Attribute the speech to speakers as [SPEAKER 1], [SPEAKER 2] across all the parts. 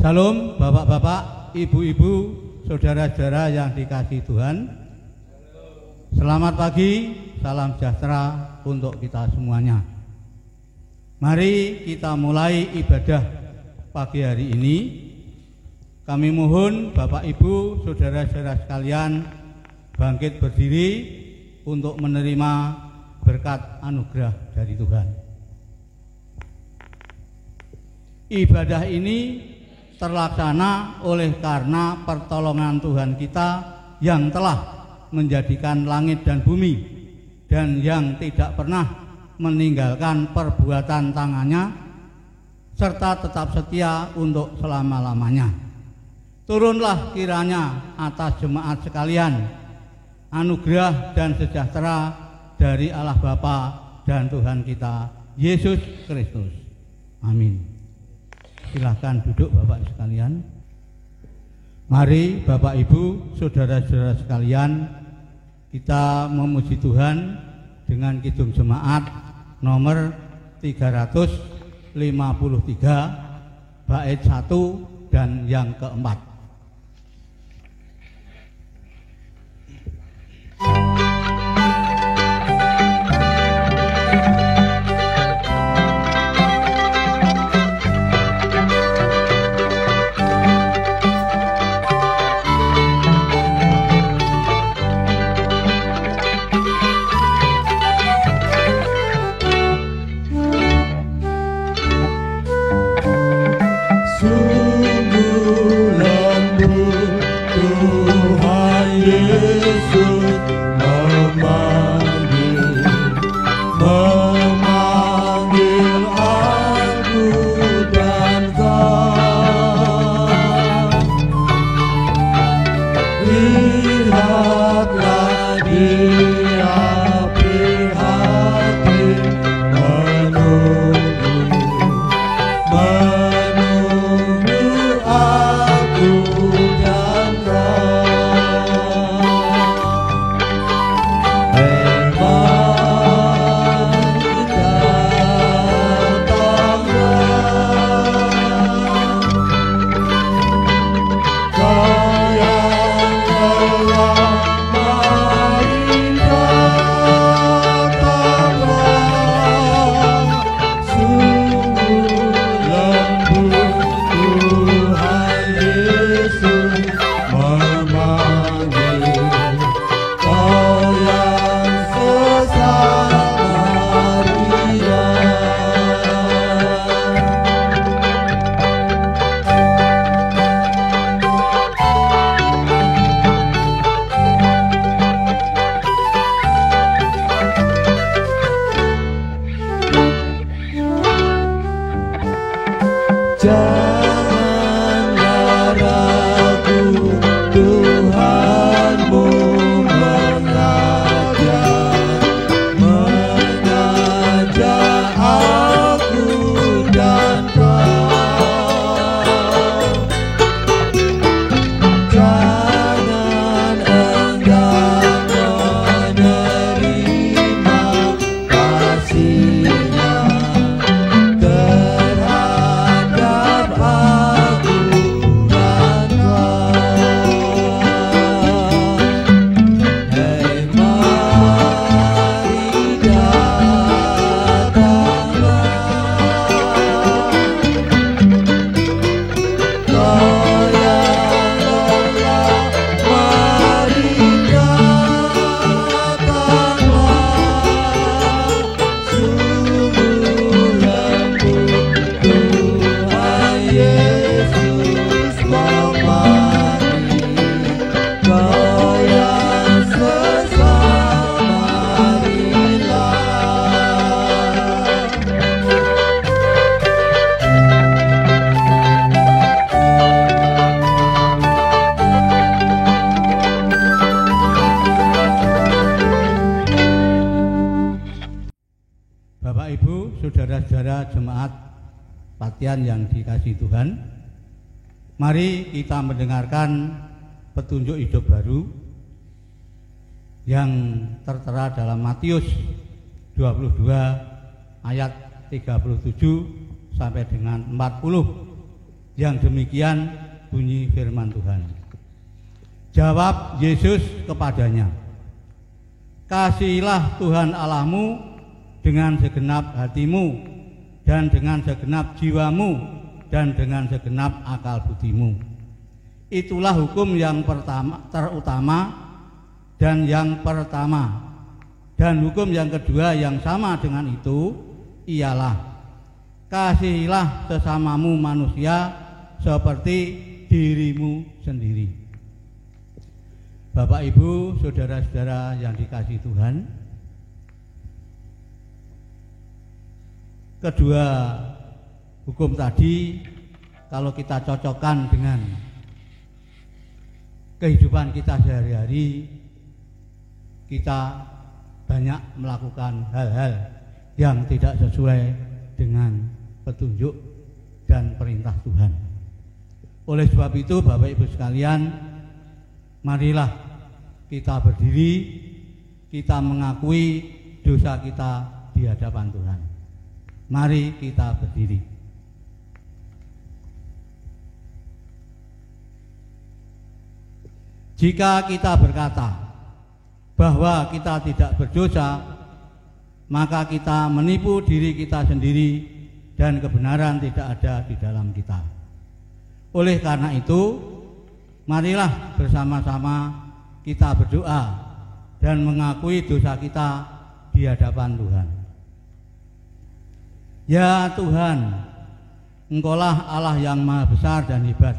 [SPEAKER 1] Salam bapak-bapak, ibu-ibu, saudara-saudara yang dikasihi Tuhan. Selamat pagi, salam sejahtera untuk kita semuanya. Mari kita mulai ibadah pagi hari ini. Kami mohon Bapak Ibu, saudara-saudara sekalian bangkit berdiri untuk menerima berkat anugerah dari Tuhan. Ibadah ini terlaksana oleh karena pertolongan Tuhan kita yang telah menjadikan langit dan bumi dan yang tidak pernah meninggalkan perbuatan tangannya serta tetap setia untuk selama-lamanya. Turunlah kiranya atas jemaat sekalian anugerah dan sejahtera dari Allah Bapa dan Tuhan kita Yesus Kristus. Amin. Silakan duduk Bapak sekalian. Mari Bapak Ibu, saudara-saudara sekalian, kita memuji Tuhan dengan kidung jemaat nomor 353 bait 1 dan yang keempat. Yang dikasihi Tuhan, mari kita mendengarkan petunjuk hidup baru yang tertera dalam Matius 22 ayat 37 sampai dengan 40. Yang demikian bunyi firman Tuhan. Jawab Yesus kepadanya, kasihilah Tuhan Allahmu dengan segenap hatimu dan dengan segenap jiwamu dan dengan segenap akal budimu. Itulah hukum yang terutama dan yang pertama. Dan hukum yang kedua yang sama dengan itu ialah kasihilah sesamamu manusia seperti dirimu sendiri. Bapak, Ibu, saudara-saudara yang dikasihi Tuhan, kedua hukum tadi kalau kita cocokkan dengan kehidupan kita sehari-hari, kita banyak melakukan hal-hal yang tidak sesuai dengan petunjuk dan perintah Tuhan. Oleh sebab itu, Bapak Ibu sekalian, marilah kita berdiri, kita mengakui dosa kita di hadapan Tuhan. Mari kita berdiri. Jika kita berkata bahwa kita tidak berdosa, maka kita menipu diri kita sendiri dan kebenaran tidak ada di dalam kita. Oleh karena itu, marilah bersama-sama kita berdoa dan mengakui dosa kita di hadapan Tuhan. Ya Tuhan, Engkaulah Allah yang maha besar dan hebat.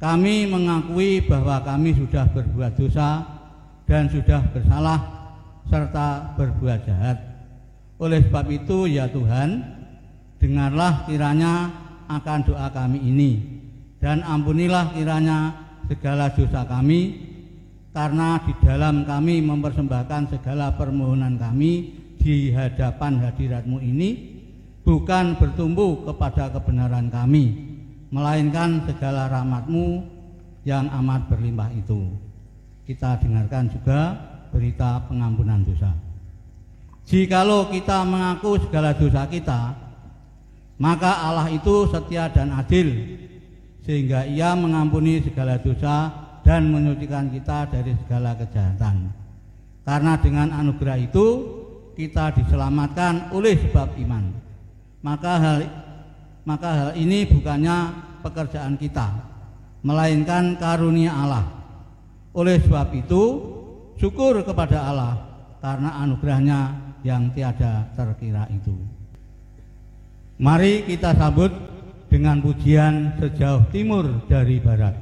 [SPEAKER 1] Kami mengakui bahwa kami sudah berbuat dosa dan sudah bersalah serta berbuat jahat. Oleh sebab itu, ya Tuhan, dengarlah kiranya akan doa kami ini dan ampunilah kiranya segala dosa kami, karena di dalam kami mempersembahkan segala permohonan kami di hadapan hadirat-Mu ini bukan bertumbuh kepada kebenaran kami, melainkan segala rahmat-Mu yang amat berlimpah itu. Kita dengarkan juga berita pengampunan dosa. Jikalau kita mengaku segala dosa kita, maka Allah itu setia dan adil, sehingga Ia mengampuni segala dosa dan menyucikan kita dari segala kejahatan. Karena dengan anugerah itu kita diselamatkan oleh sebab iman. Maka hal ini bukannya pekerjaan kita, melainkan karunia Allah. Oleh sebab itu, syukur kepada Allah karena anugerahnya yang tiada terkira itu. Mari kita sambut dengan pujian sejauh timur dari barat.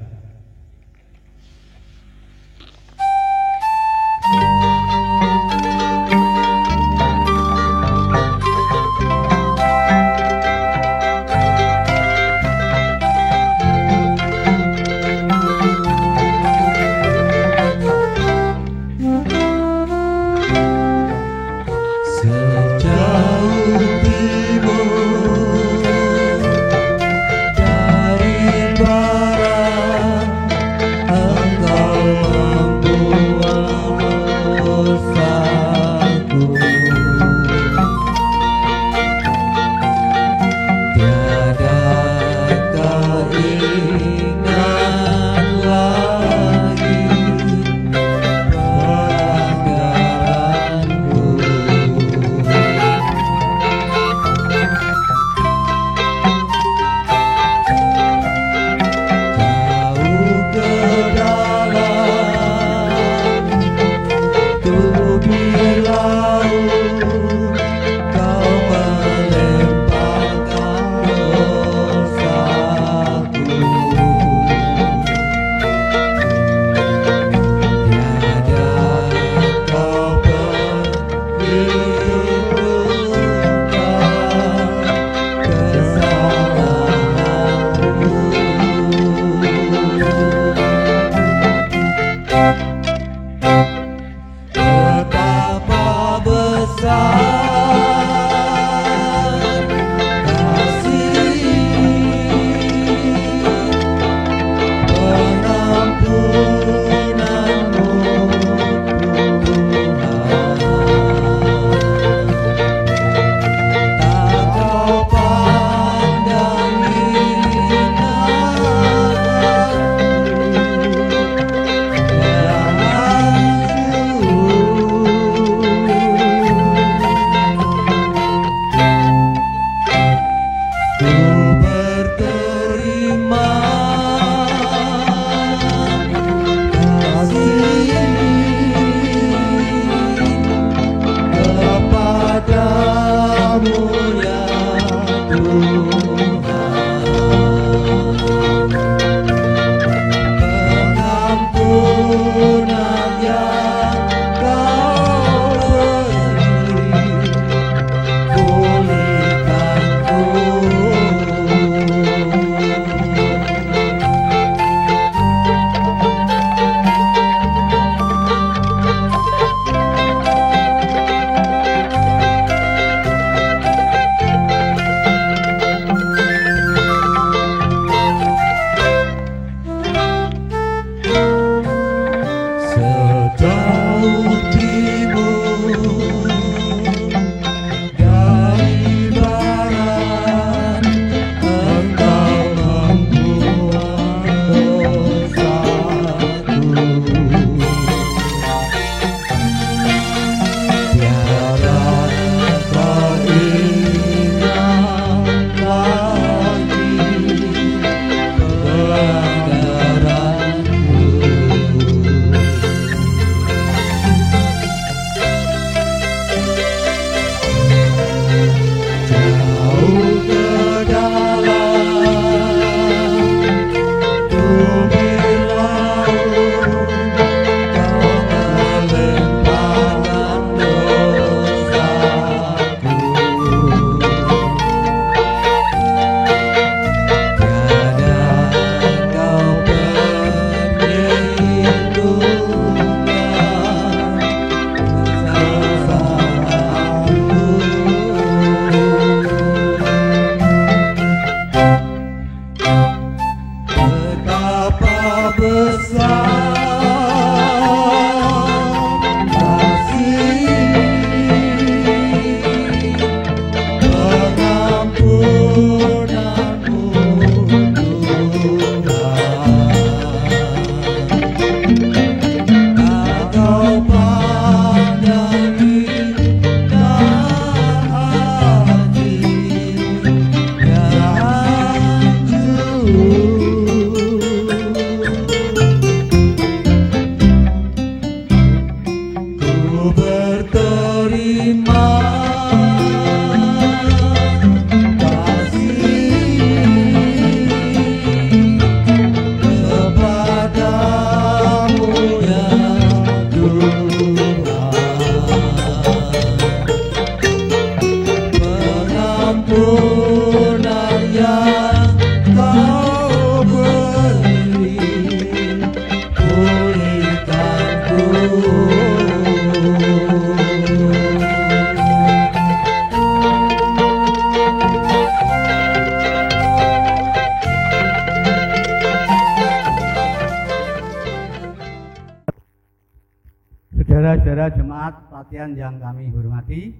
[SPEAKER 1] jemaat pelatihan yang kami hormati,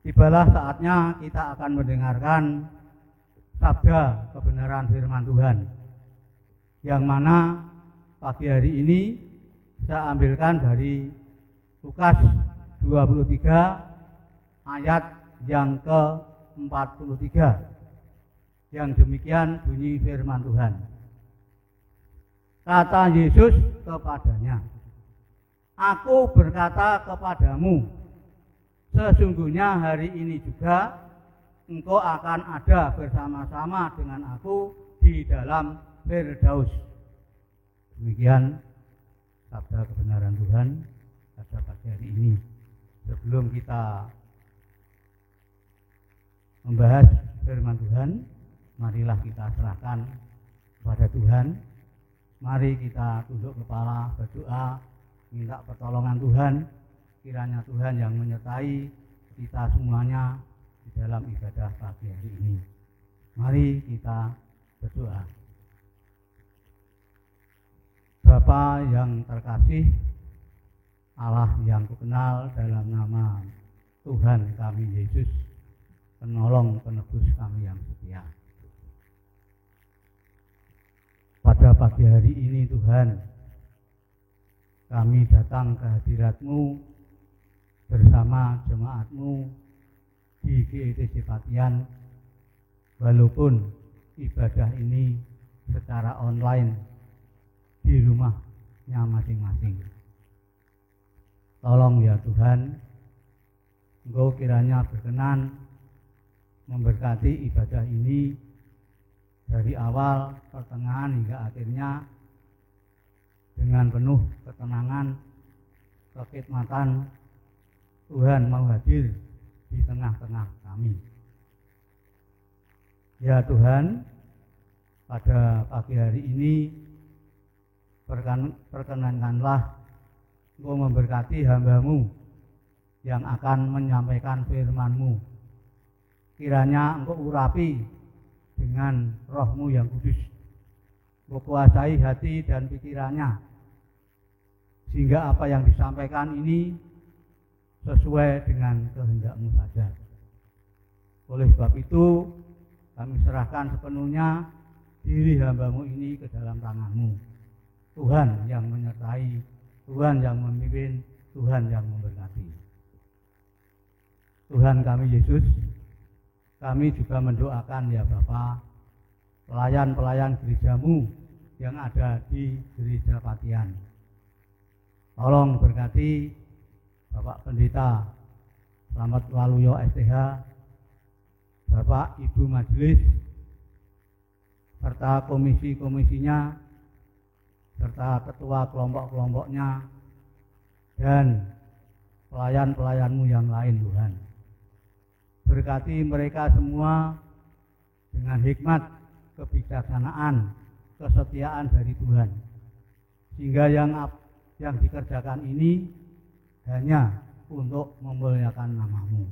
[SPEAKER 1] tibalah saatnya kita akan mendengarkan sabda kebenaran firman Tuhan, yang mana pagi hari ini saya ambilkan dari Lukas 23 ayat yang ke-43, yang demikian bunyi firman Tuhan. Kata Yesus kepadanya, "Aku berkata kepadamu, sesungguhnya hari ini juga engkau akan ada bersama-sama dengan aku di dalam Firdaus." Demikian sabda kebenaran Tuhan pada pagi hari ini. Sebelum kita membahas firman Tuhan, marilah kita serahkan kepada Tuhan. Mari kita tunduk kepala, berdoa, minta pertolongan Tuhan. Kiranya Tuhan yang menyertai kita semuanya di dalam ibadah pagi hari ini. Mari kita berdoa. Bapa yang terkasih, Allah yang kukenal, dalam nama Tuhan kami Yesus, penolong penebus kami yang setia. Pada pagi hari ini Tuhan, kami datang ke hadirat-Mu bersama jemaat-Mu di GETC Patian, walaupun ibadah ini secara online di rumahnya masing-masing. Tolong ya Tuhan, Engkau kiranya berkenan memberkati ibadah ini dari awal, pertengahan hingga akhirnya dengan penuh ketenangan, kekhidmatan. Tuhan mau hadir di tengah-tengah kami. Ya Tuhan, pada pagi hari ini perkenankanlah Engkau memberkati hamba-Mu yang akan menyampaikan firman-Mu. Kiranya Engkau urapi dengan Roh-Mu yang kudus. Engkau kuasai hati dan pikirannya, sehingga apa yang disampaikan ini sesuai dengan kehendak-Mu saja. Oleh sebab itu, kami serahkan sepenuhnya diri hamba-Mu ini ke dalam tangan-Mu. Tuhan yang menyertai, Tuhan yang memimpin, Tuhan yang memberkati. Tuhan kami Yesus, kami juga mendoakan ya Bapa, pelayan-pelayan gereja-Mu yang ada di Gereja Patian. Tolong berkati Bapak Pendeta Slamet Waluyo STH, Bapak Ibu Majelis, serta komisi-komisinya, serta ketua kelompok-kelompoknya, dan pelayan-pelayan-Mu yang lain Tuhan. Berkati mereka semua dengan hikmat, kebijaksanaan, kesetiaan dari Tuhan, sehingga yang dikerjakan ini hanya untuk memuliakan nama-Mu.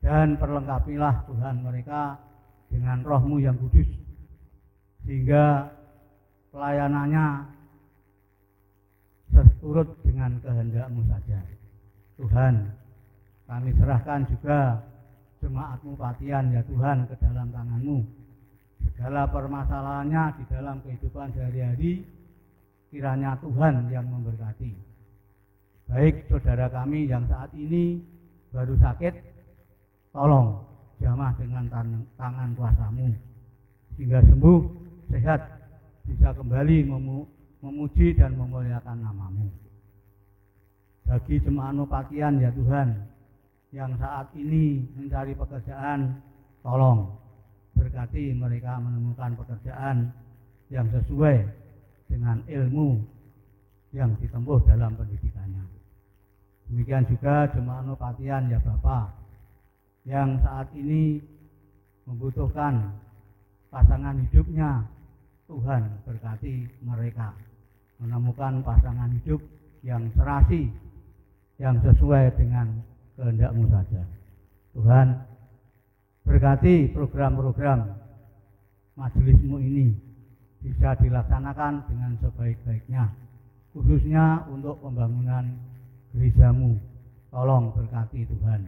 [SPEAKER 1] Dan perlengkapilah Tuhan mereka dengan Roh-Mu yang kudus, sehingga pelayanannya seturut dengan kehendak-Mu saja. Tuhan, kami serahkan juga jemaat-Mu Patian ya Tuhan ke dalam tangan-Mu. Segala permasalahannya di dalam kehidupan sehari-hari, kiranya Tuhan yang memberkati. Baik saudara kami yang saat ini baru sakit, tolong jamah dengan tangan kuasa-Mu, sehingga sembuh, sehat, bisa kembali memuji dan memuliakan nama-Mu. Bagi jemaat-Mu Patian ya Tuhan, yang saat ini mencari pekerjaan, tolong berkati mereka menemukan pekerjaan yang sesuai dengan ilmu yang ditempuh dalam pendidikannya. Demikian juga jemaat-Mu Patian ya Bapa, yang saat ini membutuhkan pasangan hidupnya, Tuhan berkati mereka menemukan pasangan hidup yang serasi, yang sesuai dengan kehendak-Mu saja. Tuhan, berkati program-program majelis-Mu ini bisa dilaksanakan dengan sebaik-baiknya, khususnya untuk pembangunan gerejamu. Tolong berkati Tuhan,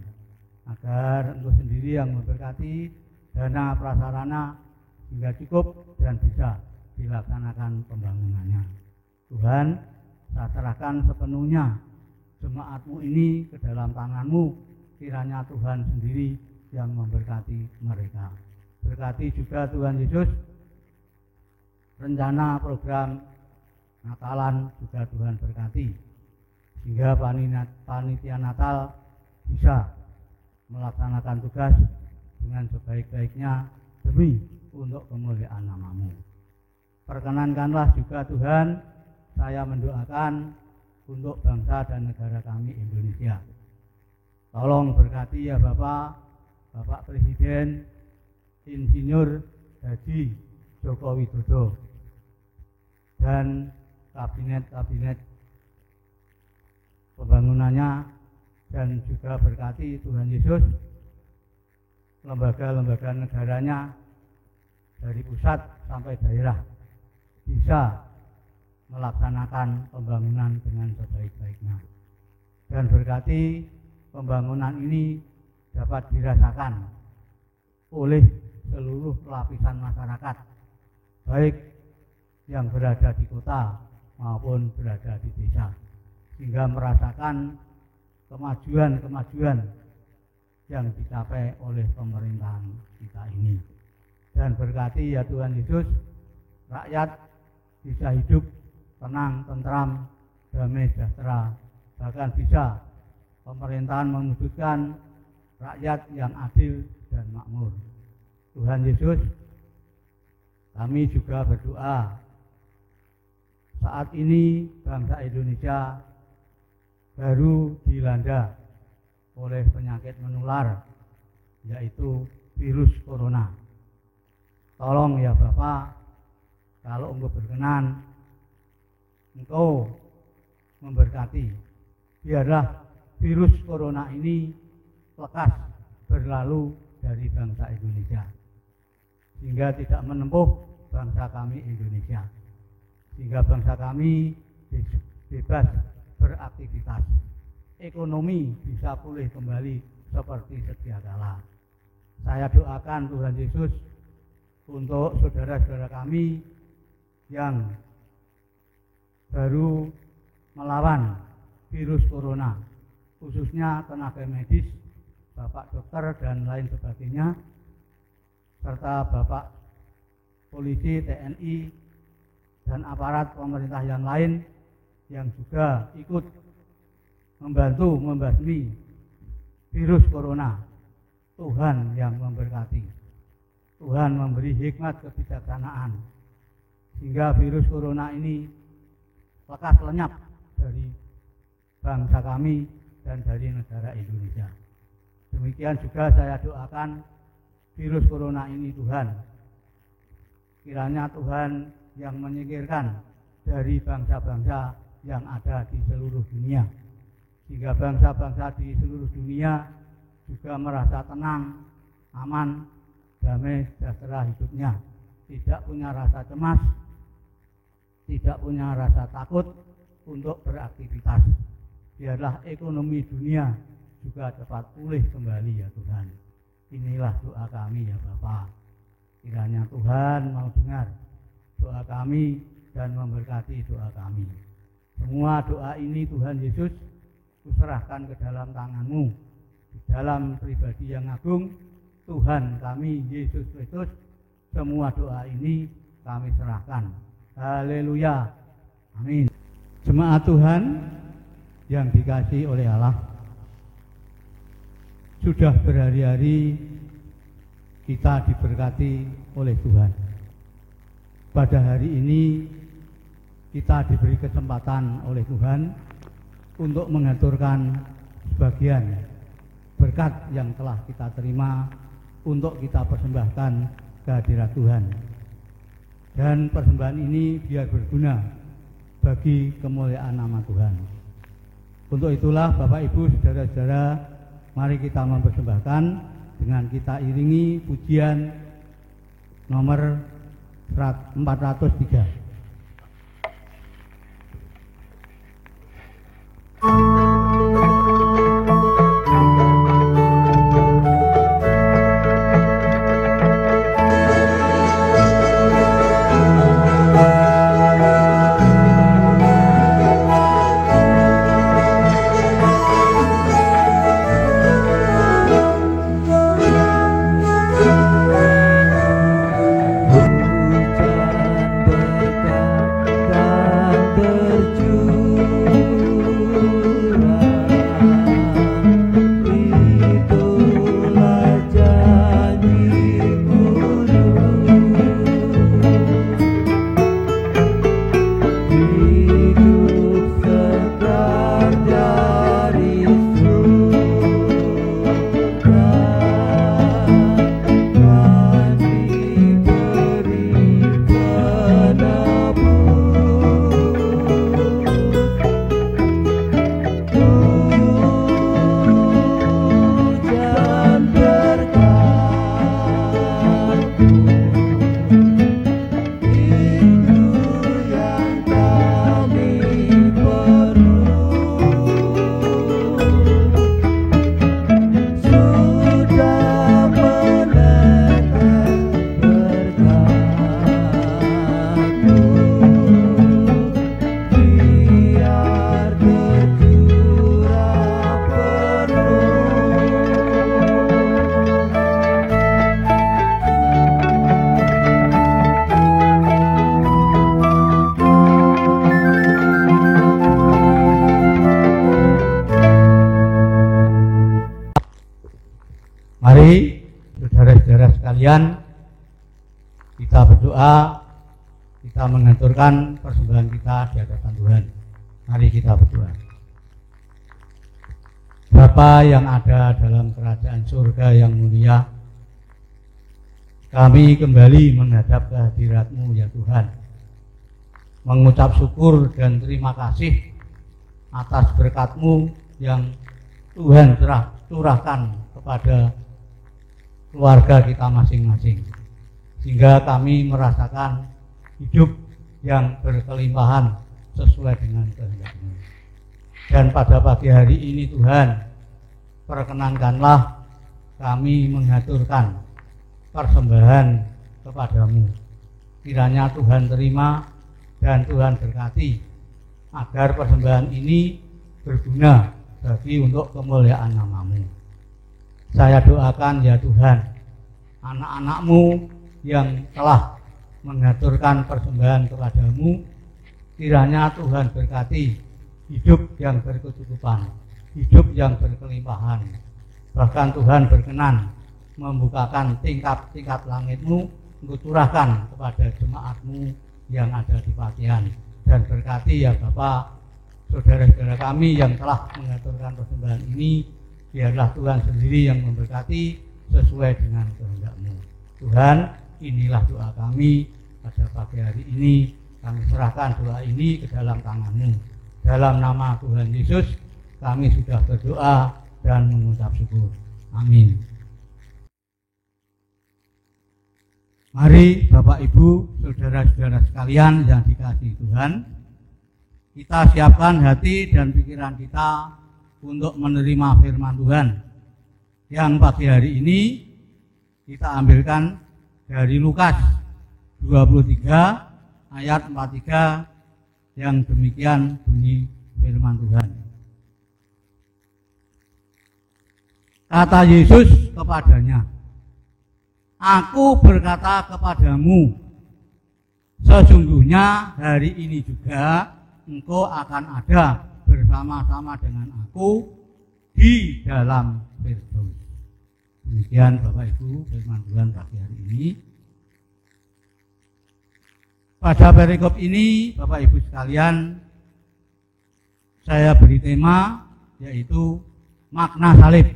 [SPEAKER 1] agar Engkau sendiri yang memberkati dana prasarana hingga cukup dan bisa dilaksanakan pembangunannya. Tuhan, saya serahkan sepenuhnya jemaat-Mu ini ke dalam tangan-Mu. Kiranya Tuhan sendiri yang memberkati mereka. Berkati juga Tuhan Yesus rencana program Natalan juga Tuhan berkati, sehingga panitia Natal bisa melaksanakan tugas dengan sebaik-baiknya demi untuk kemuliaan nama-Mu. Perkenankanlah juga Tuhan, saya mendoakan untuk bangsa dan negara kami Indonesia. Tolong berkati ya Bapak Presiden Insinyur Haji Joko Widodo dan kabinet pembangunannya, dan juga berkati Tuhan Yesus lembaga-lembaga negaranya dari pusat sampai daerah bisa melaksanakan pembangunan dengan sebaik-baiknya, dan berkati pembangunan ini dapat dirasakan oleh seluruh lapisan masyarakat, baik yang berada di kota maupun berada di desa, sehingga merasakan kemajuan-kemajuan yang dicapai oleh pemerintahan kita ini. Dan berkati ya Tuhan Yesus, rakyat bisa hidup tenang, tentram, damai, sejahtera, bahkan bisa pemerintahan mewujudkan rakyat yang adil dan makmur. Tuhan Yesus, kami juga berdoa saat ini bangsa Indonesia baru dilanda oleh penyakit menular, yaitu virus corona. Tolong ya Bapak, kalau Engkau berkenan, Engkau memberkati, biarlah virus corona ini lekas berlalu dari bangsa Indonesia, sehingga tidak menempuh bangsa kami Indonesia, sehingga bangsa kami bebas beraktivitas, ekonomi bisa pulih kembali seperti sedia kala. Saya doakan Tuhan Yesus untuk saudara-saudara kami yang baru melawan virus corona, khususnya tenaga medis, Bapak dokter dan lain sebagainya, serta Bapak polisi, TNI, dan aparat pemerintah yang lain yang juga ikut membantu membasmi virus corona. Tuhan yang memberkati, Tuhan memberi hikmat kebijaksanaan, sehingga virus corona ini lekas lenyap dari bangsa kami dan dari negara Indonesia. Demikian juga saya doakan virus corona ini Tuhan, kiranya Tuhan yang menyingkirkan dari bangsa-bangsa yang ada di seluruh dunia, sehingga bangsa-bangsa di seluruh dunia juga merasa tenang, aman, damai, sejahtera hidupnya, tidak punya rasa cemas, tidak punya rasa takut untuk beraktivitas. Biarlah ekonomi dunia juga dapat pulih kembali ya Tuhan. Inilah doa kami ya Bapa. Kiranya Tuhan mau dengar doa kami dan memberkati doa kami. Semua doa ini Tuhan Yesus kuserahkan ke dalam tangan-Mu. Di dalam pribadi yang agung, Tuhan kami Yesus Kristus, semua doa ini kami serahkan. Haleluya. Amin. Jemaat Tuhan yang dikasihi oleh Allah, sudah berhari-hari kita diberkati oleh Tuhan. Pada hari ini kita diberi kesempatan oleh Tuhan untuk mengaturkan sebagian berkat yang telah kita terima untuk kita persembahkan kehadirat Tuhan. Dan persembahan ini biar berguna bagi kemuliaan nama Tuhan. Untuk itulah Bapak Ibu saudara-saudara, mari kita mempersembahkan dengan kita iringi pujian nomor 403. Mari saudara-saudara sekalian, kita berdoa, kita mengaturkan persembahan kita di hadapan Tuhan. Mari kita berdoa. Bapa yang ada dalam kerajaan surga yang mulia, kami kembali menghadap kehadirat-Mu ya Tuhan, mengucap syukur dan terima kasih atas berkat-Mu yang Tuhan curahkan kepada keluarga kita masing-masing, sehingga kami merasakan hidup yang berkelimpahan sesuai dengan kehendak-Mu. Dan pada pagi hari ini Tuhan, perkenankanlah kami mengaturkan persembahan kepadamu. Kiranya Tuhan terima dan Tuhan berkati, agar persembahan ini berguna bagi untuk kemuliaan nama-Mu. Saya doakan ya Tuhan, anak-anak-Mu yang telah mengaturkan persembahan kepadamu, kiranya Tuhan berkati hidup yang berkecukupan, hidup yang berkelimpahan. Bahkan Tuhan berkenan membukakan tingkat-tingkat langit-Mu, untuk curahkan kepada jemaat-Mu yang ada di Pakian. Dan berkati ya Bapak, saudara-saudara kami yang telah mengaturkan persembahan ini, biarlah Tuhan sendiri yang memberkati sesuai dengan kehendak-Mu. Tuhan, inilah doa kami pada pagi hari ini. Kami serahkan doa ini ke dalam tangan-Mu. Dalam nama Tuhan Yesus, kami sudah berdoa dan mengucap syukur. Amin. Mari Bapak Ibu, saudara-saudara sekalian yang dikasihi Tuhan, kita siapkan hati dan pikiran kita untuk menerima firman Tuhan yang pagi hari ini kita ambilkan dari Lukas 23 ayat 43, yang demikian bunyi firman Tuhan. Kata Yesus kepadanya, "Aku berkata kepadamu, sesungguhnya hari ini juga engkau akan ada bersama-sama dengan aku di dalam Firdaus." Demikian Bapak Ibu firman Tuhan pagi hari ini. Pada perikop ini Bapak Ibu sekalian, saya beri tema yaitu makna salib.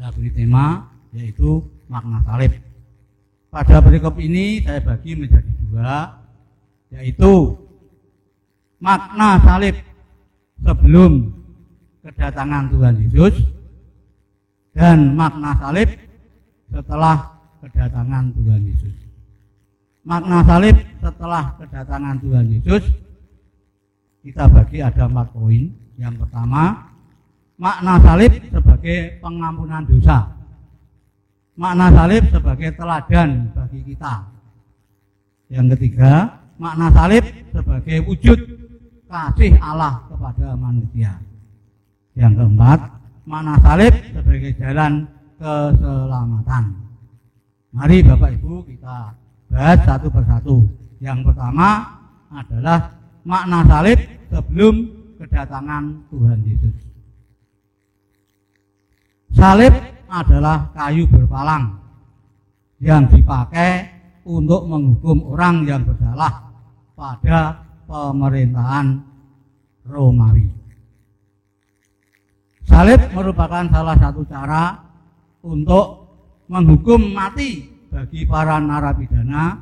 [SPEAKER 1] Saya beri tema yaitu makna salib. Pada perikop ini saya bagi menjadi dua, yaitu makna salib sebelum kedatangan Tuhan Yesus dan makna salib setelah kedatangan Tuhan Yesus. Makna salib setelah kedatangan Tuhan Yesus kita bagi ada 4 poin. Yang pertama, makna salib sebagai pengampunan dosa. Makna salib sebagai teladan bagi kita. Yang ketiga, makna salib sebagai wujud kasih Allah kepada manusia. Yang keempat, makna salib sebagai jalan keselamatan. Mari Bapak Ibu kita bahas satu persatu. Yang pertama adalah makna salib sebelum kedatangan Tuhan Yesus. Salib adalah kayu berpalang yang dipakai untuk menghukum orang yang bersalah pada pemerintahan Romawi. Salib merupakan salah satu cara untuk menghukum mati bagi para narapidana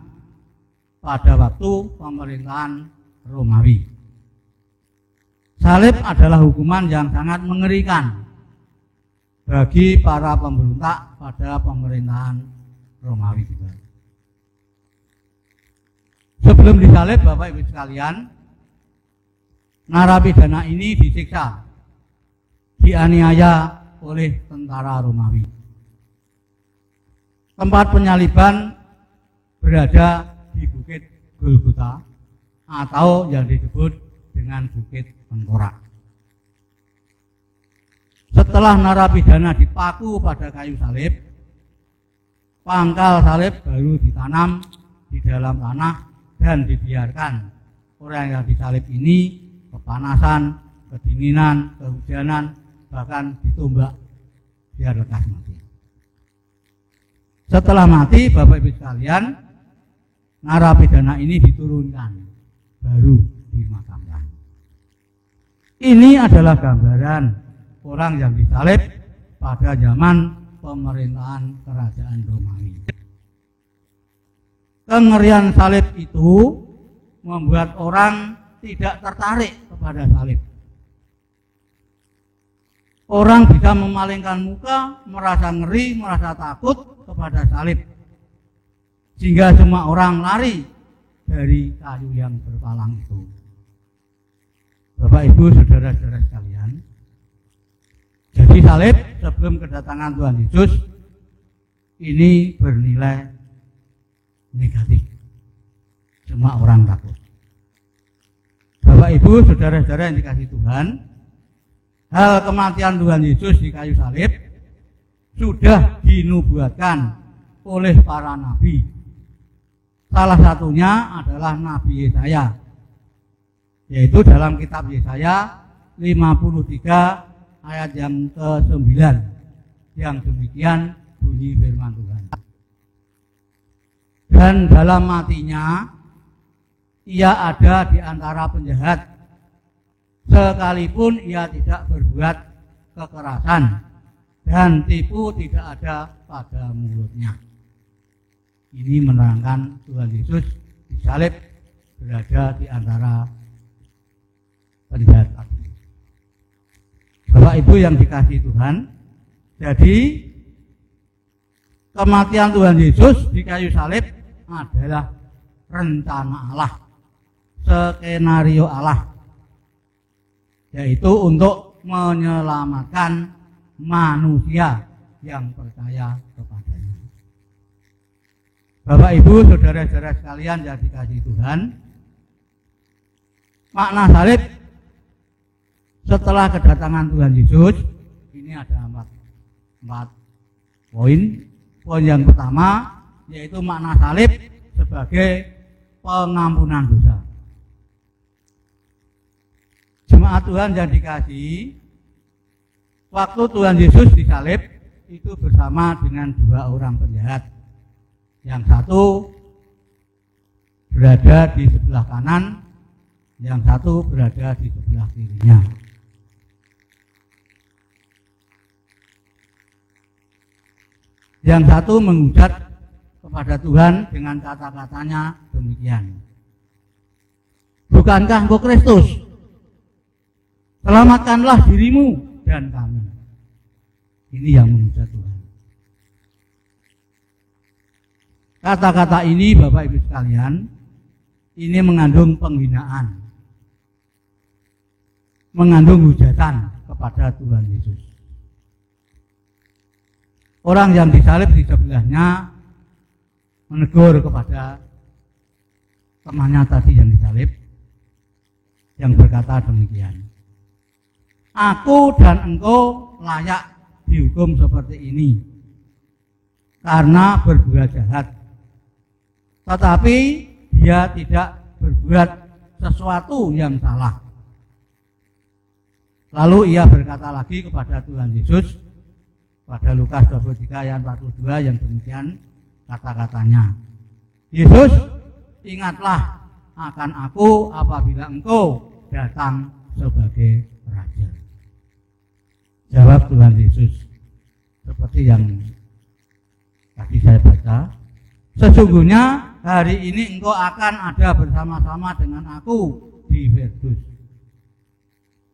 [SPEAKER 1] pada waktu pemerintahan Romawi. Salib adalah hukuman yang sangat mengerikan bagi para pemberontak pada pemerintahan Romawi juga. Sebelum disalib Bapak Ibu sekalian, narapidana ini disiksa, dianiaya oleh tentara Romawi. Tempat penyaliban berada di Bukit Golgota atau yang disebut dengan Bukit Tengkorak. Setelah narapidana dipaku pada kayu salib, pangkal salib baru ditanam di dalam tanah dan dibiarkan orang yang disalib ini kepanasan, kedinginan, kehujanan, bahkan ditumbak biar lekas mati. Setelah mati, Bapak Ibu sekalian, narapidana ini diturunkan, baru dimakamkan. Ini adalah gambaran orang yang disalib pada zaman pemerintahan kerajaan Romawi. Kengerian salib itu membuat orang tidak tertarik kepada salib. Orang bisa memalingkan muka, merasa ngeri, merasa takut kepada salib. Sehingga semua orang lari dari kayu yang berpalang itu. Bapak, Ibu, saudara-saudara sekalian, jadi salib sebelum kedatangan Tuhan Yesus ini bernilai negatif. Semua orang takut. Bapak, Ibu, saudara-saudara yang dikasihi Tuhan, hal kematian Tuhan Yesus di kayu salib sudah dinubuatkan oleh para nabi. Salah satunya adalah Nabi Yesaya, yaitu dalam kitab Yesaya 53 ayat yang ke-9, yang demikian bunyi firman Tuhan. Dan dalam matinya ia ada di antara penjahat, sekalipun ia tidak berbuat kekerasan dan tipu tidak ada pada mulutnya. Ini menerangkan Tuhan Yesus disalib berada di antara penjahat tadi. Bapak, Ibu yang dikasihi Tuhan, jadi kematian Tuhan Yesus di kayu salib adalah rencana Allah, skenario Allah, yaitu untuk menyelamatkan manusia yang percaya kepadanya. Bapak, Ibu, saudara-saudara sekalian yang dikasihi Tuhan, makna salib setelah kedatangan Tuhan Yesus ini ada empat poin. Poin yang pertama yaitu makna salib sebagai pengampunan dosa. Jemaat Tuhan yang dikasihi, waktu Tuhan Yesus disalib itu bersama dengan dua orang penjahat. Yang satu berada di sebelah kanan, yang satu berada di sebelah kirinya. Yang satu menghujat kepada Tuhan dengan kata-katanya demikian, bukankah Engkau Kristus? Selamatkanlah dirimu dan kami. Ini yang menghujat Tuhan. Kata-kata ini, Bapak Ibu sekalian, ini mengandung penghinaan, mengandung hujatan kepada Tuhan Yesus. Orang yang disalib di sebelahnya menegur kepada temannya tadi yang disalib, yang berkata demikian, aku dan engkau layak dihukum seperti ini karena berbuat jahat. Tetapi dia tidak berbuat sesuatu yang salah. Lalu ia berkata lagi kepada Tuhan Yesus pada Lukas 23 ayat 42 yang demikian kata-katanya, Yesus, ingatlah akan aku apabila engkau datang sebagai Raja. Jawab Tuhan Yesus seperti yang tadi saya baca, sesungguhnya hari ini engkau akan ada bersama-sama dengan aku di Firdus.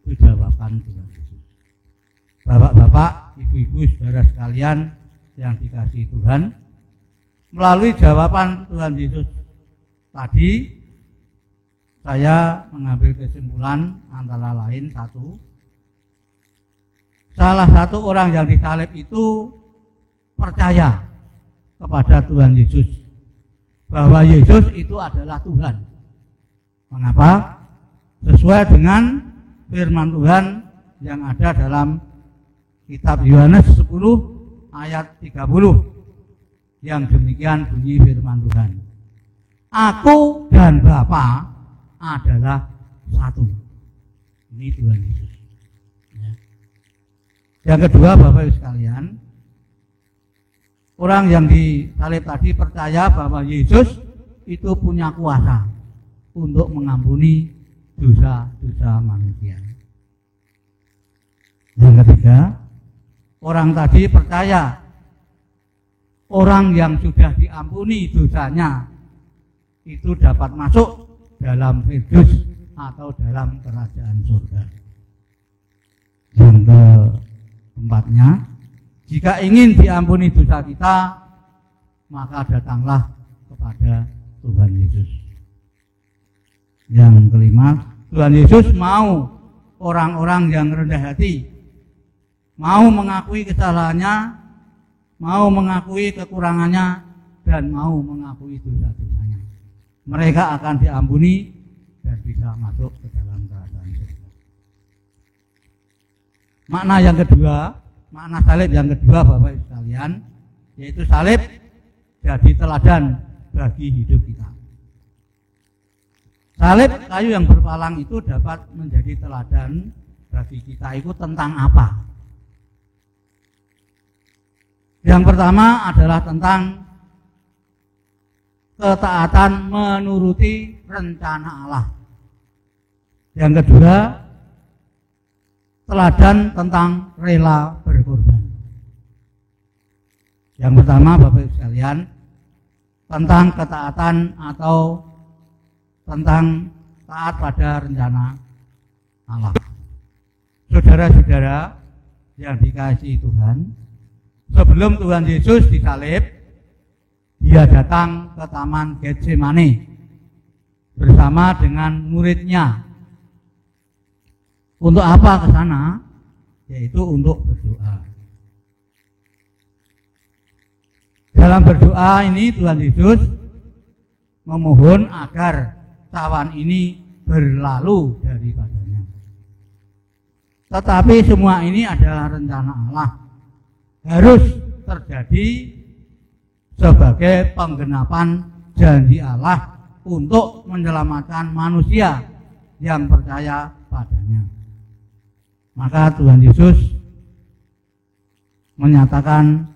[SPEAKER 1] Itu jawaban Tuhan Yesus. Bapak-bapak, ibu-ibu, saudara sekalian yang dikasihi Tuhan, melalui jawaban Tuhan Yesus tadi, saya mengambil kesimpulan antara lain satu, salah satu orang yang disalib itu percaya kepada Tuhan Yesus, bahwa Yesus itu adalah Tuhan. Mengapa? Sesuai dengan firman Tuhan yang ada dalam kitab Yohanes 10 ayat 30 yang demikian bunyi firman Tuhan, aku dan Bapa adalah satu. Ini Tuhan Yesus. Yang kedua, Bapak Ibu sekalian, orang yang disalib tadi percaya bahwa Yesus itu punya kuasa untuk mengampuni dosa-dosa manusia. Yang ketiga, orang tadi percaya orang yang sudah diampuni dosanya itu dapat masuk dalam Firdaus atau dalam kerajaan surga. Yang keempatnya, jika ingin diampuni dosa kita, maka datanglah kepada Tuhan Yesus. Yang kelima, Tuhan Yesus mau orang-orang yang rendah hati, mau mengakui kesalahannya, mau mengakui kekurangannya, dan mau mengakui dosa-dosanya. Mereka akan diampuni dan bisa masuk ke dalam kerajaan surga. Makna yang kedua, makna salib yang kedua Bapak Ibu sekalian, yaitu salib jadi teladan bagi hidup kita. Salib kayu yang berpalang itu dapat menjadi teladan bagi kita itu tentang apa? Yang pertama adalah tentang ketaatan menuruti rencana Allah. Yang kedua, teladan tentang rela berkorban. Yang pertama Bapak Ibu sekalian, tentang ketaatan atau tentang taat pada rencana Allah. Saudara-saudara yang dikasihi Tuhan, sebelum Tuhan Yesus disalib, dia datang ke Taman Getsemani bersama dengan muridnya. Untuk apa ke sana? Yaitu untuk berdoa. Dalam berdoa ini Tuhan Yesus memohon agar cawan ini berlalu daripadanya. Tetapi semua ini adalah rencana Allah, harus terjadi sebagai penggenapan janji Allah untuk menyelamatkan manusia yang percaya padanya. Maka Tuhan Yesus menyatakan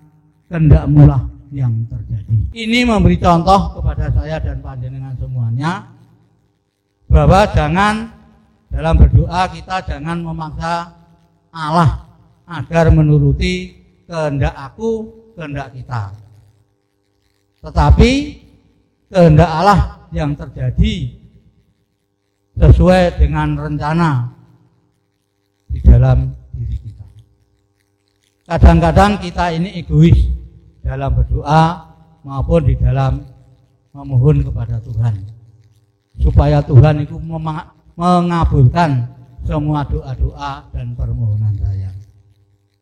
[SPEAKER 1] kehendak-Mu lah yang terjadi. Ini memberi contoh kepada saya dan panjenengan semuanya bahwa jangan dalam berdoa kita jangan memaksa Allah agar menuruti kehendak aku, kehendak kita. Tetapi kehendak Allah yang terjadi sesuai dengan rencana di dalam diri kita. Kadang-kadang kita ini egois dalam berdoa maupun di dalam memohon kepada Tuhan, supaya Tuhan itu mengabulkan semua doa-doa dan permohonan saya.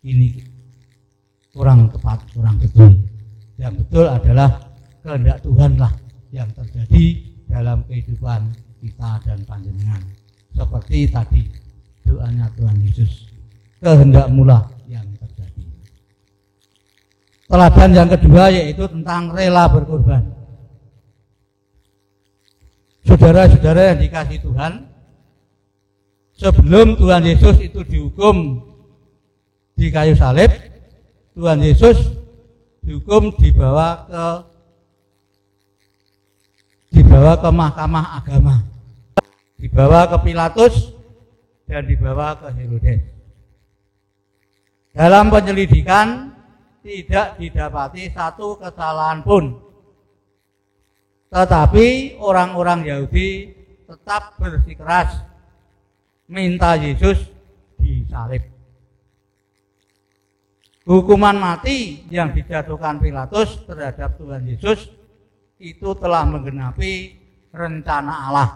[SPEAKER 1] Ini kurang tepat, kurang betul. Yang betul adalah kehendak Tuhan lah yang terjadi dalam kehidupan kita dan panjenengan. Seperti tadi doanya Tuhan Yesus, kehendak-Mu lah yang terjadi. Teladan yang kedua yaitu tentang rela berkorban. Saudara-saudara yang dikasihi Tuhan, sebelum Tuhan Yesus itu dihukum di kayu salib, Tuhan Yesus dihukum dibawa ke mahkamah agama, dibawa ke Pilatus dan dibawa ke Herodes. Dalam penyelidikan tidak didapati satu kesalahan pun, tetapi orang-orang Yahudi tetap bersikeras minta Yesus disalib. Hukuman mati yang dijatuhkan Pilatus terhadap Tuhan Yesus itu telah menggenapi rencana Allah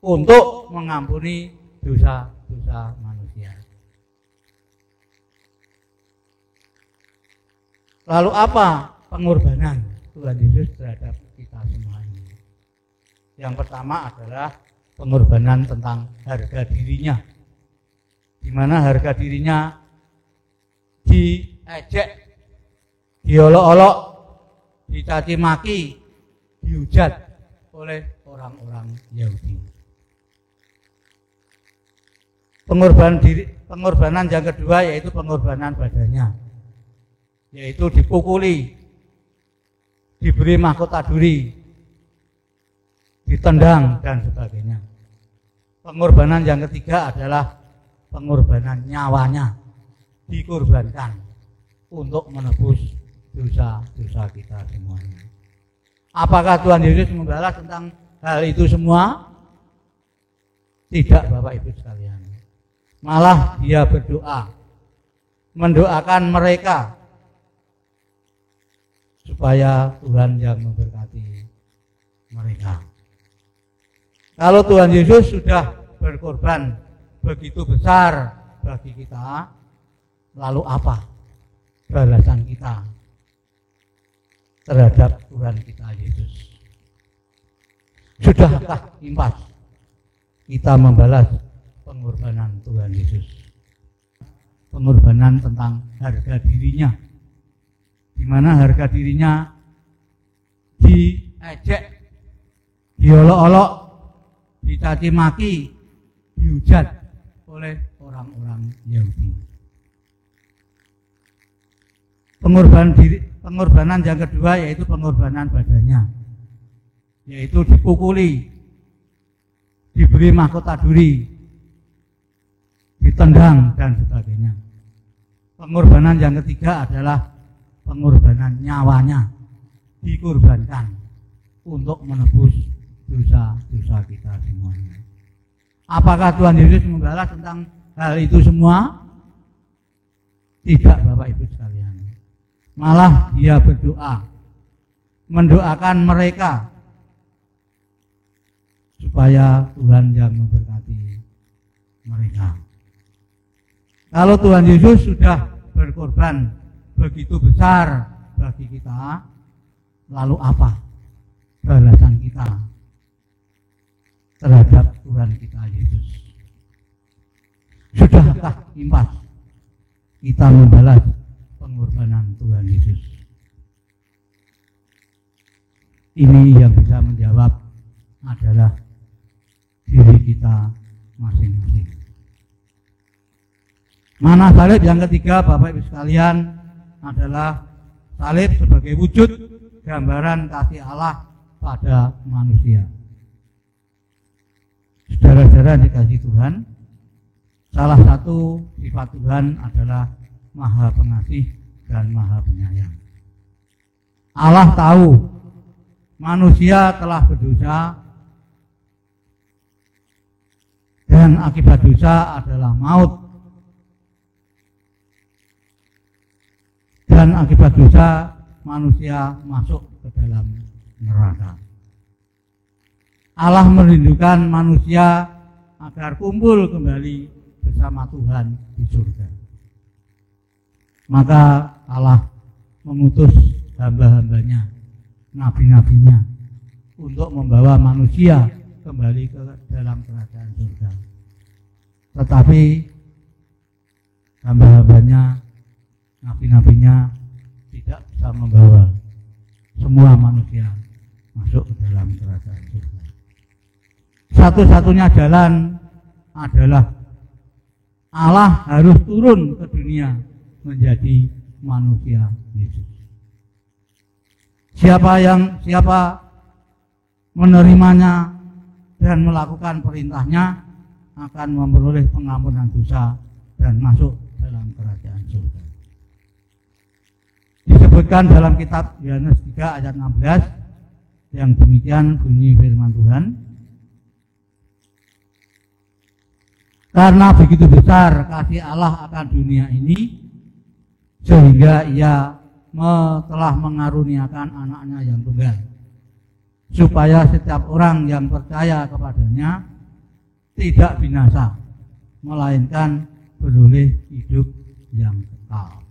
[SPEAKER 1] untuk mengampuni dosa-dosa manusia. Lalu apa pengorbanan Tuhan Yesus terhadap kita semua ini? Yang pertama adalah pengorbanan tentang harga dirinya, di mana harga dirinya diejek, diolok-olok, dicaci maki, dihujat oleh orang-orang Yahudi. Pengorbanan yang kedua yaitu pengorbanan badannya, yaitu dipukuli, diberi mahkota duri, ditendang dan sebagainya. Pengorbanan yang ketiga adalah pengorbanan nyawanya, dikorbankan untuk menebus dosa-dosa kita semuanya. Apakah Tuhan Yesus membalas tentang hal itu semua? Tidak, Bapak Ibu sekalian. Malah dia berdoa, mendoakan mereka supaya Tuhan yang memberkati mereka. Kalau Tuhan Yesus sudah berkorban begitu besar bagi kita, lalu apa balasan kita terhadap Tuhan kita Yesus? Sudahkah impas kita membalas pengorbanan Tuhan Yesus? Pengorbanan tentang harga dirinya, di mana harga dirinya diejek, diolok-olok, dicaci maki, dihujat oleh orang-orang Yahudi. Pengorbanan yang kedua yaitu pengorbanan badannya, yaitu dipukuli, diberi mahkota duri, ditendang dan sebagainya. Pengorbanan yang ketiga adalah pengorbanan nyawanya, dikorbankan untuk menebus dosa-dosa kita semuanya. Apakah Tuhan Yesus membalas tentang hal itu semua? Tidak, Bapak Ibu sekalian. Malah dia berdoa, mendoakan mereka supaya Tuhan yang memberkati mereka. Kalau Tuhan Yesus sudah berkorban begitu besar bagi kita, lalu apa balasan kita terhadap Tuhan kita Yesus? Sudahkah impas kita membalas pengorbanan Tuhan Yesus? Ini yang bisa menjawab adalah diri kita masing-masing. Mana salib yang ketiga, Bapak Ibu sekalian, adalah salib sebagai wujud gambaran kasih Allah pada manusia. Saudara-saudara dikasih Tuhan, salah satu sifat Tuhan adalah Maha Pengasih dan Maha Penyayang. Allah tahu manusia telah berdosa dan akibat dosa adalah maut, dan akibat dosa manusia masuk ke dalam neraka. Allah merindukan manusia agar kumpul kembali bersama Tuhan di surga. Maka Allah mengutus hamba-hambanya, nabi-nabinya, untuk membawa manusia kembali ke dalam kerajaan surga. Tetapi hamba-hambanya, nabi-nabinya tidak bisa membawa semua manusia masuk ke dalam kerajaan surga. Satu-satunya jalan adalah Allah harus turun ke dunia menjadi manusia Yesus. Siapa menerimanya dan melakukan perintahnya akan memperoleh pengampunan dosa dan masuk dalam kerajaan surga. Disebutkan dalam kitab Yohanes 3 ayat 16 yang demikian bunyi firman Tuhan. Karena begitu besar kasih Allah akan dunia ini, sehingga ia telah mengaruniakan anaknya yang tunggal, supaya setiap orang yang percaya kepadanya tidak binasa, melainkan beroleh hidup yang kekal.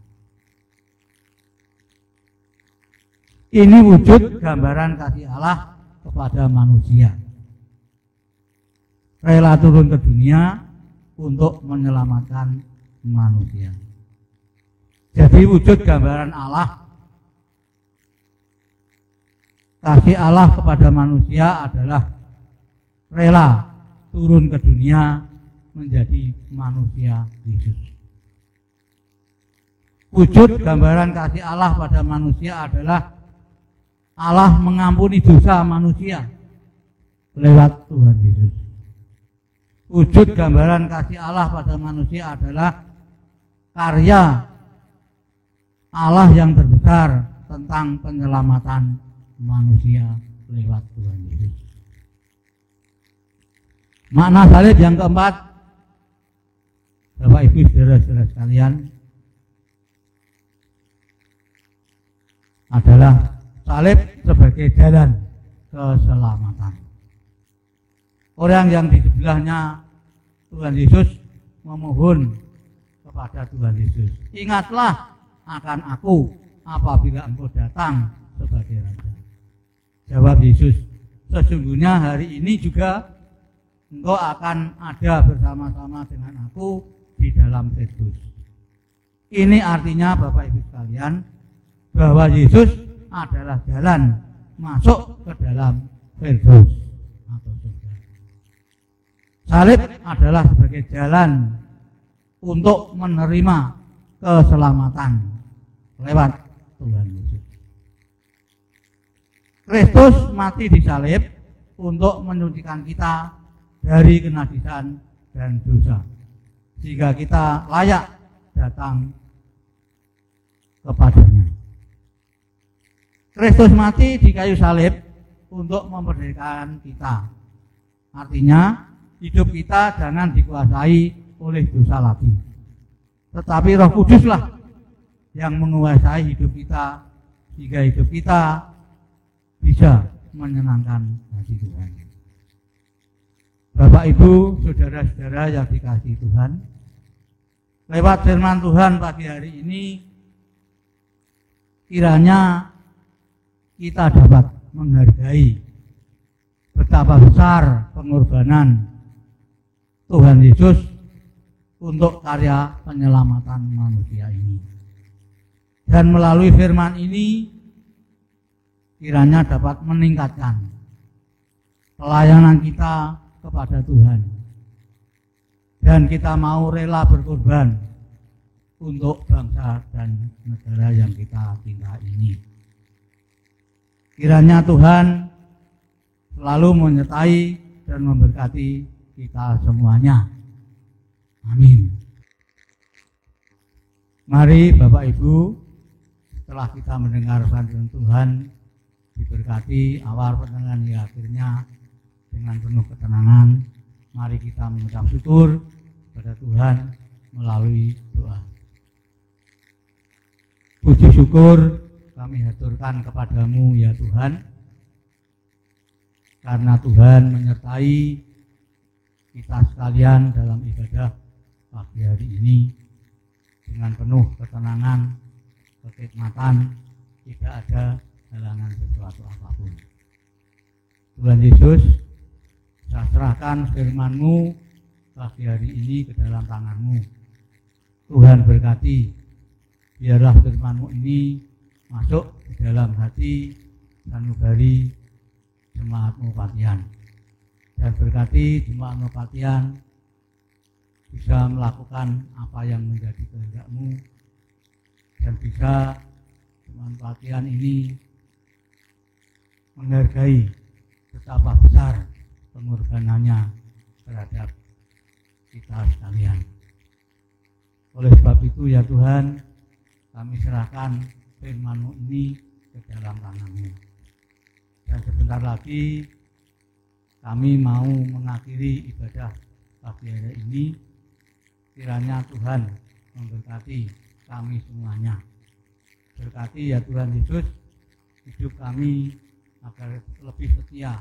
[SPEAKER 1] Ini wujud gambaran kasih Allah kepada manusia. Rela turun ke dunia untuk menyelamatkan manusia. Jadi wujud gambaran Allah, kasih Allah kepada manusia adalah rela turun ke dunia menjadi manusia Yesus. Wujud gambaran kasih Allah pada manusia adalah Allah mengampuni dosa manusia lewat Tuhan Yesus. Wujud gambaran kasih Allah pada manusia adalah karya Allah yang terbesar tentang penyelamatan manusia lewat Tuhan Yesus. Makna salib yang keempat, Bapak Ibu saudara-saudara sekalian, adalah salib sebagai jalan keselamatan. Orang yang di sebelahnya Tuhan Yesus memohon kepada Tuhan Yesus, ingatlah akan aku apabila engkau datang sebagai Raja. Jawab Yesus, sesungguhnya hari ini juga engkau akan ada bersama-sama dengan aku di dalam Firdus. Ini artinya Bapak Ibu sekalian, bahwa Yesus adalah jalan masuk ke dalam Firdus atau surga. Salib adalah sebagai jalan untuk menerima keselamatan lewat Tuhan Yesus. Kristus mati di salib untuk menyucikan kita dari kenajisan dan dosa, sehingga kita layak datang kepadanya. Kristus mati di kayu salib untuk memerdekakan kita. Artinya, hidup kita jangan dikuasai oleh dosa lagi, tetapi Roh Kuduslah yang menguasai hidup kita, sehingga hidup kita bisa menyenangkan hati Tuhan. Bapak Ibu, saudara-saudara yang dikasihi Tuhan, lewat firman Tuhan pagi hari ini, kiranya kita dapat menghargai betapa besar pengorbanan Tuhan Yesus untuk karya penyelamatan manusia ini. Dan melalui firman ini, kiranya dapat meningkatkan pelayanan kita kepada Tuhan. Dan kita mau rela berkorban untuk bangsa dan negara yang kita cintai ini. Kiranya Tuhan selalu menyertai dan memberkati kita semuanya. Amin. Mari Bapak Ibu, setelah kita mendengar firman Tuhan, diberkati awal pertengahan hingga akhirnya dengan penuh ketenangan, mari kita mengucap syukur kepada Tuhan melalui doa. Puji syukur kami haturkan kepadamu ya Tuhan, karena Tuhan menyertai kita sekalian dalam ibadah pagi hari ini dengan penuh ketenangan, kekhidmatan, tidak ada halangan sesuatu apapun. Tuhan Yesus, saya serahkan firman-Mu pagi hari ini ke dalam tangan-Mu. Tuhan berkati, biarlah firman-Mu ini masuk di dalam hati sanubari jemaat-Mu Patian, dan berkati jemaat-Mu Patian bisa melakukan apa yang menjadi kehendak-Mu, dan bisa jemaat Patian ini menghargai betapa besar pengorbanannya terhadap kita sekalian. Oleh sebab itu ya Tuhan, kami serahkan firman-Mu ini ke dalam tangan-Mu. Dan sebentar lagi kami mau mengakhiri ibadah pagi hari ini. Kiranya Tuhan memberkati kami semuanya. Berkati ya Tuhan Yesus hidup kami agar lebih setia,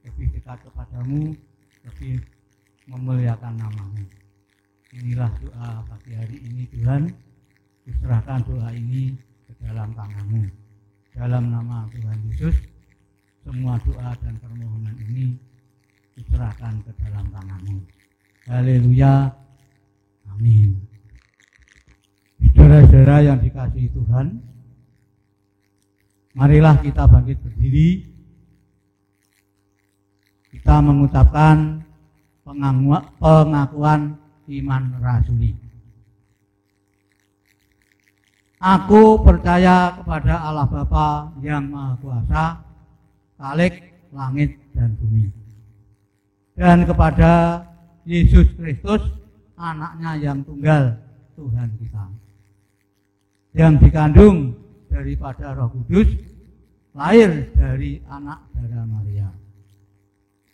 [SPEAKER 1] lebih dekat kepadamu, lebih memuliakan nama-Mu. Inilah doa pagi hari ini Tuhan. Diserahkan doa ini ke dalam tangan-Mu. Dalam nama Tuhan Yesus, semua doa dan permohonan ini diserahkan ke dalam tangan-Mu. Haleluya. Amin. Saudara-saudara yang dikasihi Tuhan, marilah kita bangkit berdiri. Kita mengucapkan pengakuan iman rasuli. Aku percaya kepada Allah Bapa yang Maha Kuasa, Khalik langit dan bumi, dan kepada Yesus Kristus, anaknya yang tunggal, Tuhan kita, yang dikandung daripada Roh Kudus, lahir dari anak darah Maria,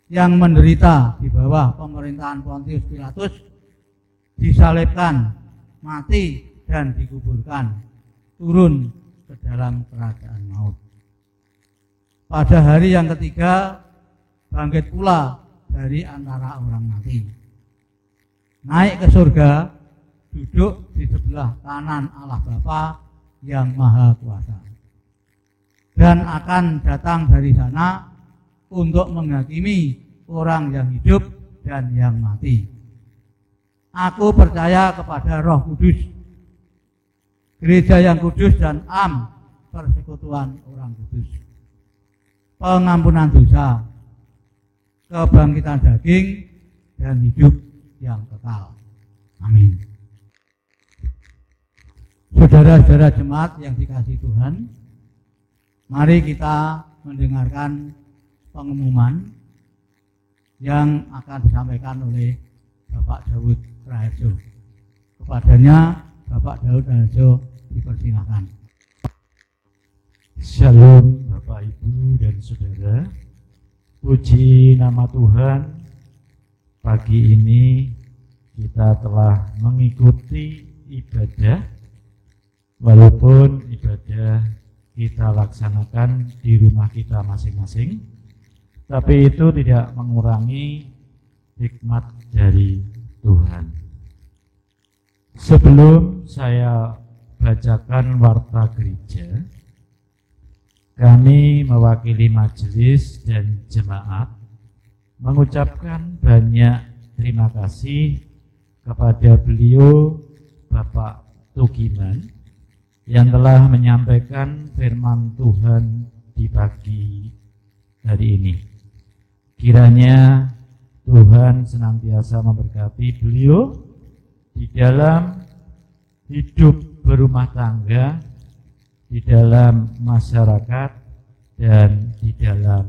[SPEAKER 1] yang menderita di bawah pemerintahan Pontius Pilatus, disalibkan, mati, dan dikuburkan, turun ke dalam kerajaan maut. Pada hari yang ketiga, bangkit pula dari antara orang mati, naik ke surga, duduk di sebelah kanan Allah Bapa yang Maha Kuasa, dan akan datang dari sana untuk menghakimi orang yang hidup dan yang mati. Aku percaya kepada Roh Kudus, gereja yang kudus dan persekutuan orang kudus, pengampunan dosa, kebangkitan daging, dan hidup yang kekal. Amin. Saudara-saudara jemaat yang dikasihi Tuhan, mari kita mendengarkan pengumuman yang akan disampaikan oleh Bapak Daud Raharjo. Kepadanya Bapak Daud Raharjo dipersilakan.
[SPEAKER 2] Shalom Bapak Ibu dan Saudara. Puji nama Tuhan, pagi ini kita telah mengikuti ibadah, walaupun ibadah kita laksanakan di rumah kita masing-masing, tapi itu tidak mengurangi hikmat dari Tuhan. Sebelum saya bacakan warta gereja, kami mewakili majelis dan jemaat mengucapkan banyak terima kasih kepada beliau Bapak Tugiman yang telah menyampaikan firman Tuhan di pagi hari ini. Kiranya Tuhan senantiasa memberkati beliau di dalam hidup berumah tangga, di dalam masyarakat, dan di dalam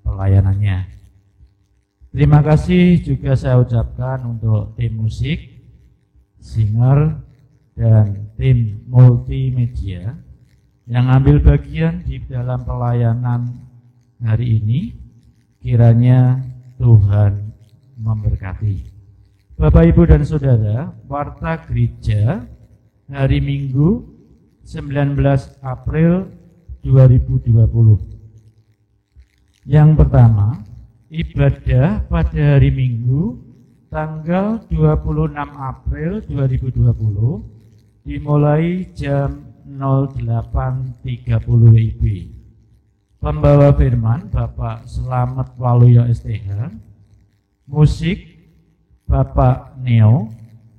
[SPEAKER 2] pelayanannya. Terima kasih juga saya ucapkan untuk tim musik, singer, dan tim multimedia yang ambil bagian di dalam pelayanan hari ini. Kiranya Tuhan memberkati. Bapak, Ibu, dan Saudara, warta gereja hari Minggu 19 April 2020. Yang pertama, ibadah pada hari Minggu tanggal 26 April 2020 dimulai jam 08.30 WIB. Pembawa firman Bapak Slamet Waluyo STH, musik Bapak Neo,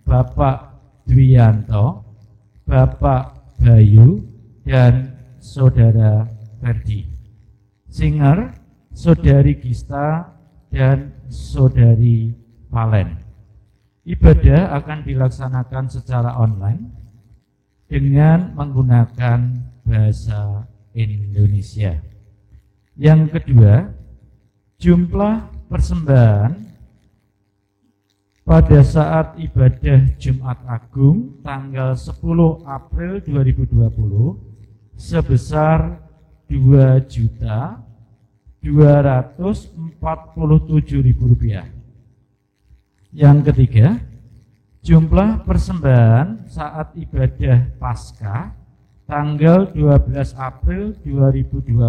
[SPEAKER 2] Bapak Dwianto, Bapak Bayu, dan Saudara Ferdi. Singer Saudari Gista dan Saudari Valen. Ibadah akan dilaksanakan secara online dengan menggunakan bahasa Indonesia. Yang kedua, jumlah persembahan pada saat ibadah Jumat Agung tanggal 10 April 2020 sebesar Rp2.247.000. Yang ketiga, jumlah persembahan saat ibadah Paskah tanggal 12 April 2020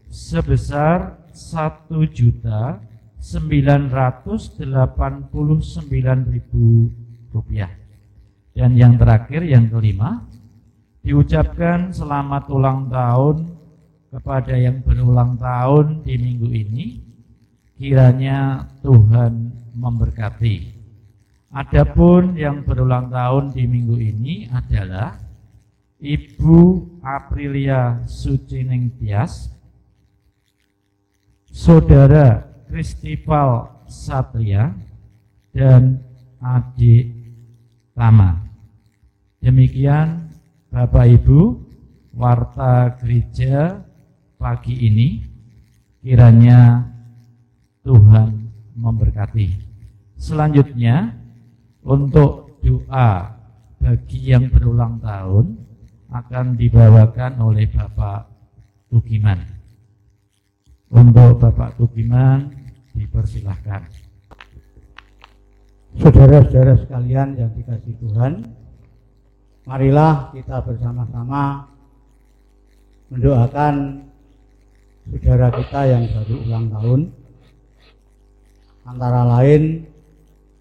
[SPEAKER 2] sebesar Rp1.989.000. Dan yang terakhir, yang kelima, diucapkan selamat ulang tahun kepada yang berulang tahun di minggu ini. Kiranya Tuhan memberkati. Adapun yang berulang tahun di minggu ini adalah Ibu Aprilia Sucining Tias, Saudara Kristival Satria, dan Adik Tama. Demikian Bapak Ibu, warta gereja pagi ini kiranya Tuhan memberkati. Selanjutnya untuk doa bagi yang berulang tahun akan dibawakan oleh Bapak Tugiman. Untuk Bapak Tugiman dipersilahkan.
[SPEAKER 1] Saudara-saudara sekalian yang dikasihi Tuhan, marilah kita bersama-sama mendoakan saudara kita yang baru ulang tahun. Antara lain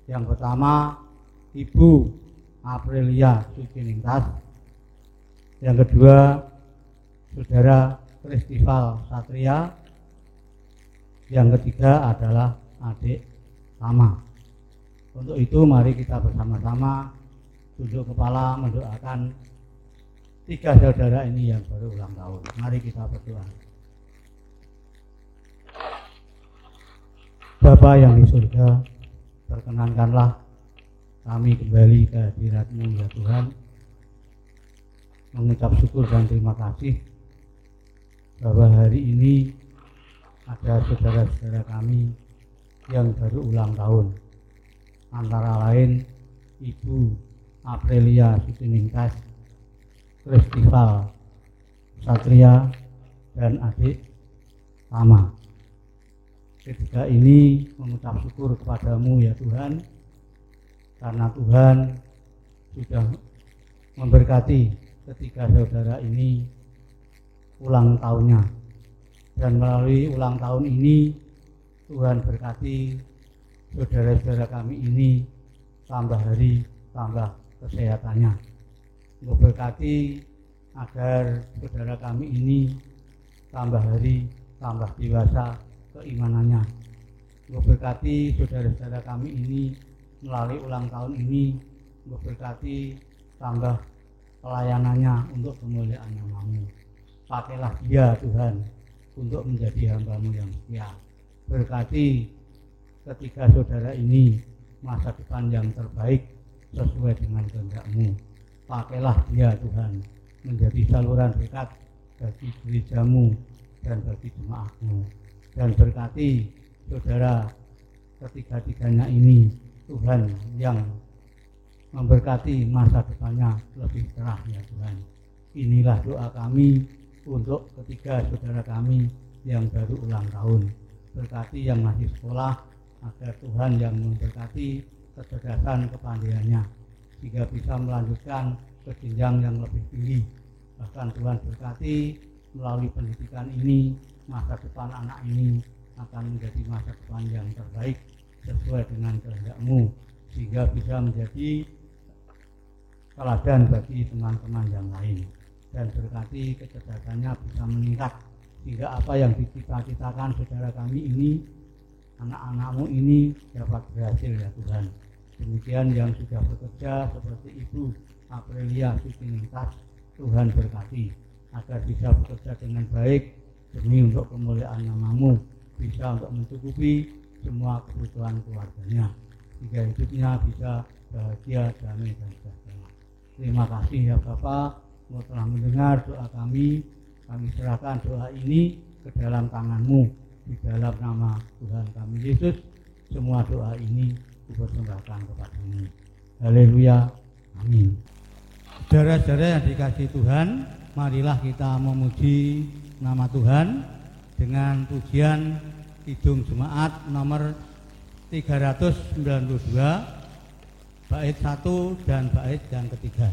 [SPEAKER 1] yang pertama Ibu Aprilia Suciningtas, yang kedua saudara Kristival Satria, yang ketiga adalah adik Tama. Untuk itu mari kita bersama-sama tunduk kepala mendoakan tiga saudara ini yang baru ulang tahun. Mari kita berdoa. Bapa yang di surga, perkenankanlah kami kembali ke hadirat-Mu ya Tuhan, mengucap syukur dan terima kasih bahwa hari ini ada saudara-saudara kami yang baru ulang tahun. Antara lain Ibu Aprilia Suciningtas, Kristival Satria, dan adik Tama. Ketiga ini mengucap syukur kepadamu ya Tuhan, karena Tuhan sudah memberkati ketiga saudara ini ulang tahunnya, dan melalui ulang tahun ini Tuhan berkati saudara-saudara kami ini tambah hari tambah kesehatannya. Memberkati agar saudara kami ini tambah hari tambah dewasa keimanannya. Memberkati saudara-saudara kami ini melalui ulang tahun ini, memberkati tambah pelayanannya untuk kemuliaan nama-Mu. Pakailah dia Tuhan untuk menjadi hamba-Mu yang setia. Berkati ketiga saudara ini masa depan yang terbaik sesuai dengan kehendak-Mu. Pakailah dia Tuhan menjadi saluran berkat bagi gereja-Mu dan bagi jemaat-Mu. Dan berkati saudara ketiga-tiganya ini Tuhan yang memberkati masa depannya lebih cerah ya Tuhan. Inilah doa kami untuk ketiga saudara kami yang baru ulang tahun. Berkati yang masih sekolah, agar Tuhan yang memberkati kecerdasan kepandaiannya sehingga bisa melanjutkan ke jenjang yang lebih tinggi. Bahkan Tuhan berkati melalui pendidikan ini masa depan anak ini akan menjadi masa depan yang terbaik sesuai dengan kehendak-Mu, sehingga bisa menjadi teladan bagi teman-teman yang lain. Dan berkati kecerdasannya bisa meningkat sehingga apa yang dicita-citakan saudara kami ini, anak-anak-Mu ini dapat berhasil ya Tuhan. Demikian yang sudah bekerja seperti Ibu Aprilia Suciningtas, Tuhan berkati agar bisa bekerja dengan baik demi untuk kemuliaan nama-Mu, bisa untuk mencukupi semua kebutuhan keluarganya, sehingga hidupnya bisa bahagia, damai dan sejahtera. Terima kasih ya Bapak, Mu telah mendengar doa kami serahkan doa ini ke dalam tangan-Mu. Di dalam nama Tuhan kami Yesus, semua doa ini dipersembahkan kepada-Mu. Haleluya, amin. Saudara-saudara yang dikasihi Tuhan, marilah kita memuji nama Tuhan dengan pujian Kidung Jemaat nomor 392, bait 1 dan bait yang ketiga.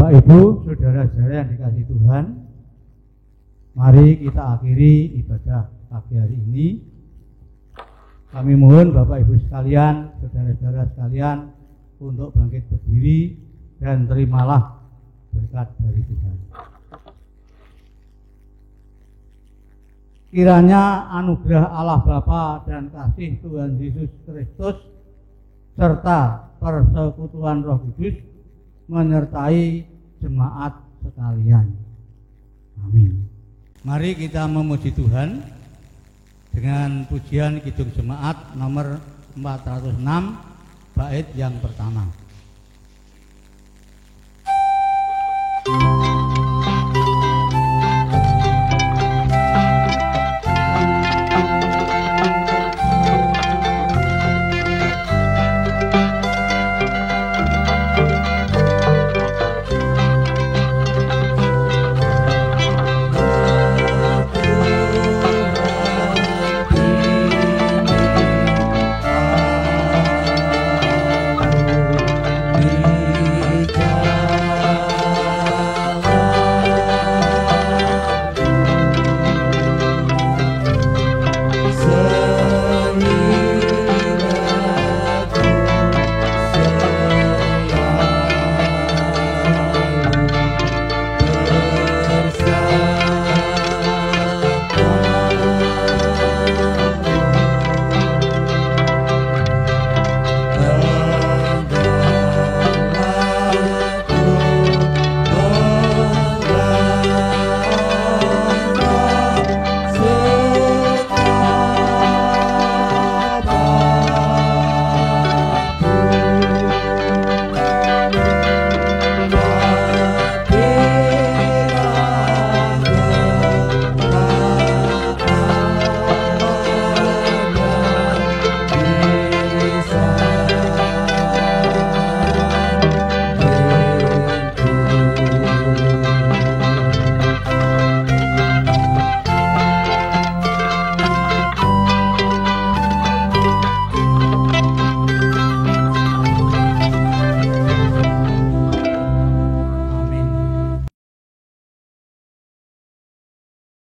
[SPEAKER 1] Bapak Ibu, saudara-saudara yang dikasihi Tuhan, mari kita akhiri ibadah pagi hari ini. Kami mohon Bapak Ibu sekalian, saudara-saudara sekalian, untuk bangkit berdiri dan terimalah berkat dari Tuhan. Kiranya anugerah Allah Bapa dan kasih Tuhan Yesus Kristus serta persekutuan Roh Kudus menyertai jemaat sekalian. Amin. Mari kita memuji Tuhan dengan pujian Kidung Jemaat nomor 406 bait yang pertama.